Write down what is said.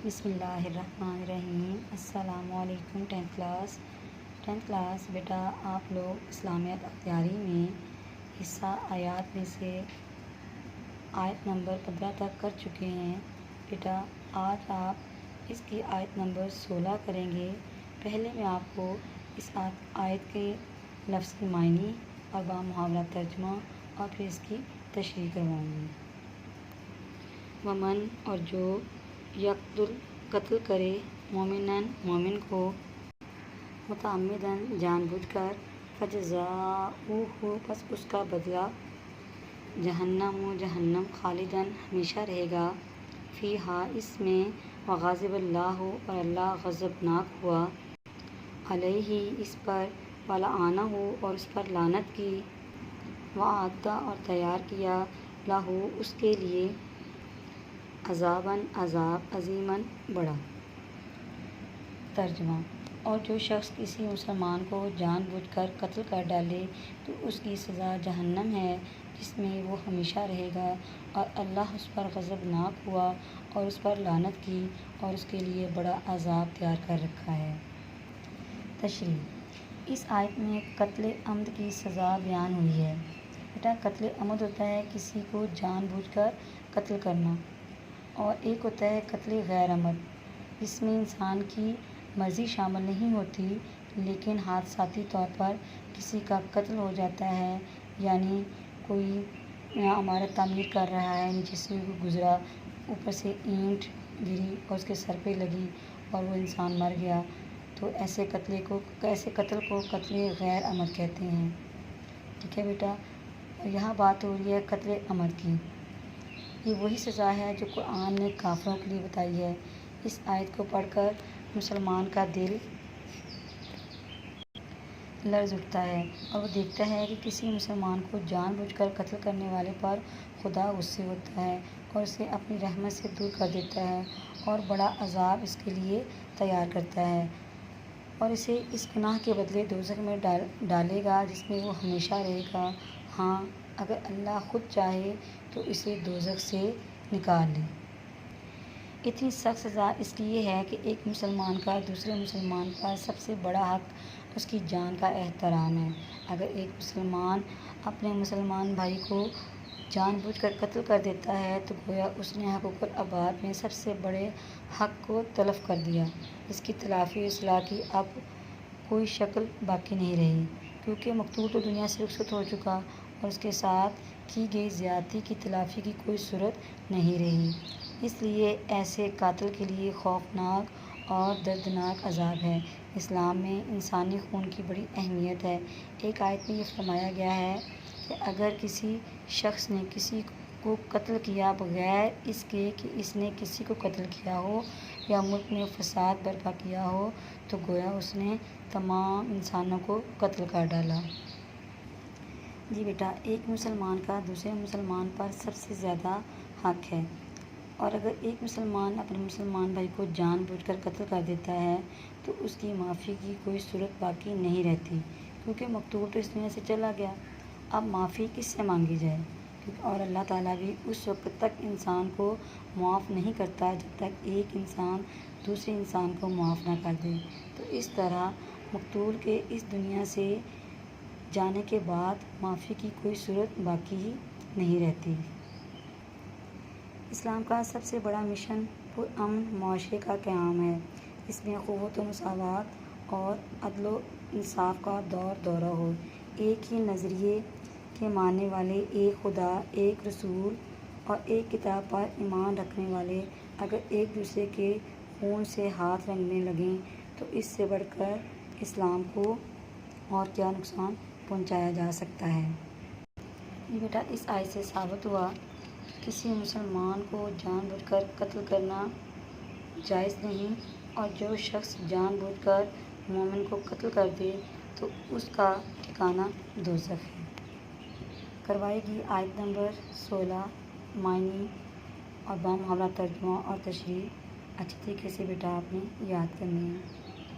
بسم اللہ الرحمن الرحیم۔ السلام علیکم ٹینتھ کلاس بیٹا، آپ لوگ اسلامیات اختیاری میں حصہ آیات میں سے آیت نمبر 15 تک کر چکے ہیں۔ بیٹا آج آپ اس کی آیت نمبر 16 کریں گے۔ پہلے میں آپ کو اس آیت کے لفظی معنی اور بامحاورہ ترجمہ اور پھر اس کی تشریح کرواؤں گی۔ ومن، اور جو یقتل قتل کرے مومنن مومن کو متعمدن جان بوجھ کر فجزاؤہ پس اس کا بدلہ جہنم خالدن ہمیشہ رہے گا فیہا اس میں وغضب اللہ اور اللہ غضبناک ہوا علیہ اس پر ولعنہ اور اس پر لعنت کی وأعد اور تیار کیا لہ اس کے لیے عذاباً عذاب عظیماً بڑا۔ ترجمہ: اور جو شخص کسی مسلمان کو جان بوجھ کر قتل کر ڈالے تو اس کی سزا جہنم ہے جس میں وہ ہمیشہ رہے گا اور اللہ اس پر غضبناک ہوا اور اس پر لعنت کی اور اس کے لیے بڑا عذاب تیار کر رکھا ہے۔ تشریح: اس آیت میں قتل عمد کی سزا بیان ہوئی ہے۔ بیٹا قتل عمد ہوتا ہے کسی کو جان بوجھ کر قتل کرنا، اور ایک ہوتا ہے قتل غیر عمد جس میں انسان کی مرضی شامل نہیں ہوتی لیکن حادثاتی طور پر کسی کا قتل ہو جاتا ہے، یعنی کوئی عمارت تعمیر کر رہا ہے، نیچے سے گزرا، اوپر سے اینٹ گری اور اس کے سر پہ لگی اور وہ انسان مر گیا، تو ایسے قتل کو قتل غیر عمد کہتے ہیں۔ ٹھیک ہے بیٹا، یہاں بات ہو رہی ہے قتل عمد کی۔ یہ وہی سزا ہے جو قرآن نے کافروں کے لیے بتائی ہے۔ اس آیت کو پڑھ کر مسلمان کا دل لرز اٹھتا ہے اور وہ دیکھتا ہے کہ کسی مسلمان کو جان بوجھ کر قتل کرنے والے پر خدا غصے ہوتا ہے اور اسے اپنی رحمت سے دور کر دیتا ہے اور بڑا عذاب اس کے لیے تیار کرتا ہے اور اسے اس گناہ کے بدلے دوزخ میں ڈالے گا جس میں وہ ہمیشہ رہے گا، ہاں اگر اللہ خود چاہے تو اسے دوزخ سے نکال لے۔ اتنی سخت سزا اس لیے ہے کہ ایک مسلمان کا دوسرے مسلمان پر سب سے بڑا حق اس کی جان کا احترام ہے۔ اگر ایک مسلمان اپنے مسلمان بھائی کو جان بوجھ کر قتل کر دیتا ہے تو گویا اس نے حقوق العباد میں سب سے بڑے حق کو تلف کر دیا۔ اس کی تلافی و اصلاح کی اب کوئی شکل باقی نہیں رہی، کیونکہ مقتول تو دنیا سے رخصت ہو چکا اور اس کے ساتھ کی گئی زیادتی کی تلافی کی کوئی صورت نہیں رہی۔ اس لیے ایسے قاتل کے لیے خوفناک اور دردناک عذاب ہے۔ اسلام میں انسانی خون کی بڑی اہمیت ہے۔ ایک آیت میں یہ فرمایا گیا ہے کہ اگر کسی شخص نے کسی کو قتل کیا بغیر اس کے کہ اس نے کسی کو قتل کیا ہو یا ملک میں فساد برپا کیا ہو تو گویا اس نے تمام انسانوں کو قتل کر ڈالا۔ جی بیٹا، ایک مسلمان کا دوسرے مسلمان پر سب سے زیادہ حق ہے، اور اگر ایک مسلمان اپنے مسلمان بھائی کو جان بوجھ کر قتل کر دیتا ہے تو اس کی معافی کی کوئی صورت باقی نہیں رہتی، کیونکہ مقتول تو اس دنیا سے چلا گیا۔ اب معافی کس سے مانگی جائے؟ اور اللہ تعالیٰ بھی اس وقت تک انسان کو معاف نہیں کرتا جب تک ایک انسان دوسرے انسان کو معاف نہ کر دے، تو اس طرح مقتول کے اس دنیا سے جانے کے بعد معافی کی کوئی صورت باقی ہی نہیں رہتی۔ اسلام کا سب سے بڑا مشن پرامن معاشرے کا قیام ہے۔ اس میں اخوت و مساوات اور عدل و انصاف کا دورہ ہو، ایک ہی نظریے کے ماننے والے، ایک خدا، ایک رسول اور ایک کتاب پر ایمان رکھنے والے اگر ایک دوسرے کے خون سے ہاتھ رنگنے لگیں تو اس سے بڑھ کر اسلام کو اور کیا نقصان پہنچایا جا سکتا ہے۔ یہ بیٹا اس آیت سے ثابت ہوا کسی مسلمان کو جان بوجھ کر قتل کرنا جائز نہیں، اور جو شخص جان بوجھ کر مومن کو قتل کر دے تو اس کا ٹھکانہ دوزخ ہے۔ کروائی گئی آیت نمبر 16 معنی اور بامحاورہ ترجمہ اور تشریح اچھی طریقے سے بیٹا آپ نے یاد کرنی ہے۔